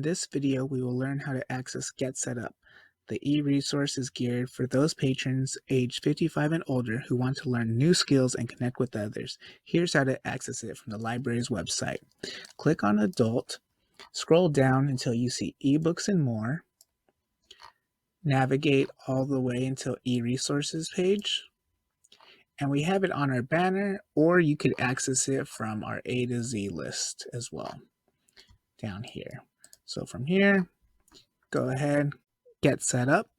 this video, we will learn how to access GetSetUp. The e-resource is geared for those patrons aged 55 and older who want to learn new skills and connect with others. Here's how to access it from the library's website. Click on Adult, scroll down until you see eBooks and More. Navigate all the way until e-resources page. And we have it on our banner, or you could access it from our A to Z list as well, down here. So from here, go ahead, get set up.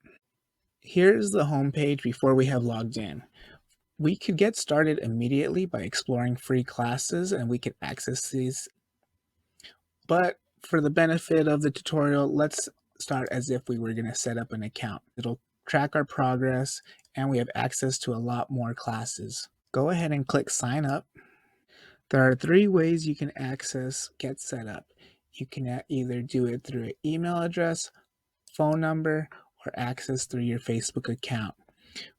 Here's the home page before we have logged in. We could get started immediately by exploring free classes and we could access these. But for the benefit of the tutorial, let's start as if we were going to set up an account. It'll track our progress and we have access to a lot more classes. Go ahead and click sign up. There are 3 ways you can access GetSetUp. You can either do it through an email address, phone number, or access through your Facebook account.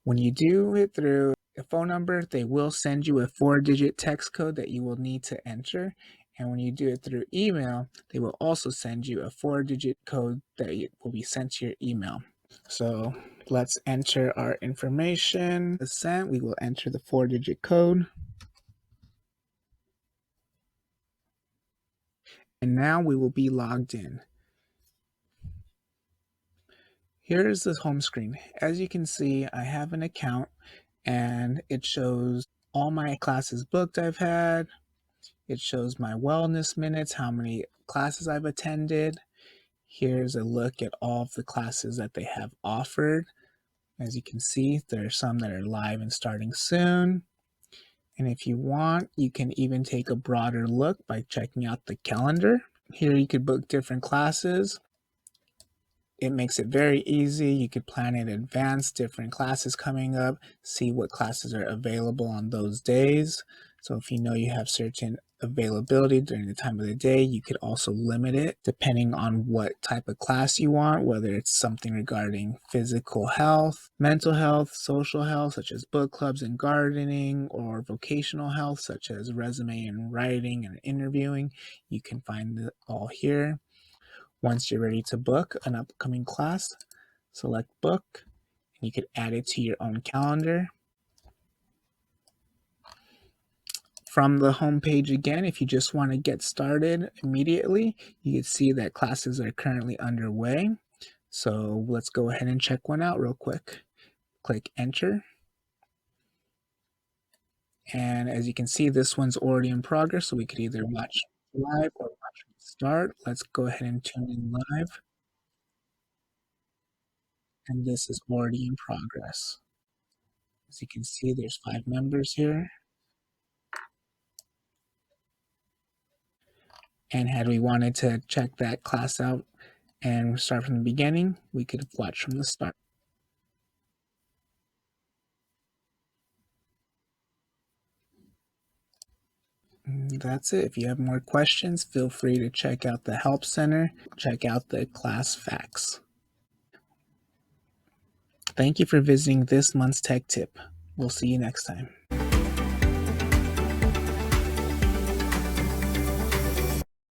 When you do it through a phone number, they will send you a 4-digit text code that you will need to enter. And when you do it through email, they will also send you a 4-digit code that will be sent to your email. So let's enter our information. We will enter the 4-digit code. And now we will be logged in. Here's the home screen. As you can see, I have an account and it shows all my classes booked I've had. It shows my wellness minutes, how many classes I've attended. Here's a look at all of the classes that they have offered. As you can see, there are some that are live and starting soon. And if you want, you can even take a broader look by checking out the calendar. Here you could book different classes. It makes it very easy. You could plan in advance different classes coming up, see what classes are available on those days. So if you know you have certain availability during the time of the day, you could also limit it depending on what type of class you want, whether it's something regarding physical health, mental health, social health, such as book clubs and gardening, or vocational health, such as resume and writing and interviewing. You can find it all here. Once you're ready to book an upcoming class, select book, and you could add it to your own calendar. From the home page again, if you just want to get started immediately, you can see that classes are currently underway. So let's go ahead and check one out real quick. Click enter. And as you can see, this one's already in progress, so we could either watch live or watch from the start. Let's go ahead and tune in live. And this is already in progress. As you can see, there's 5 members here. And had we wanted to check that class out and start from the beginning, we could watch from the start. And that's it. If you have more questions, feel free to check out the Help Center, check out the class facts. Thank you for visiting this month's Tech Tip. We'll see you next time.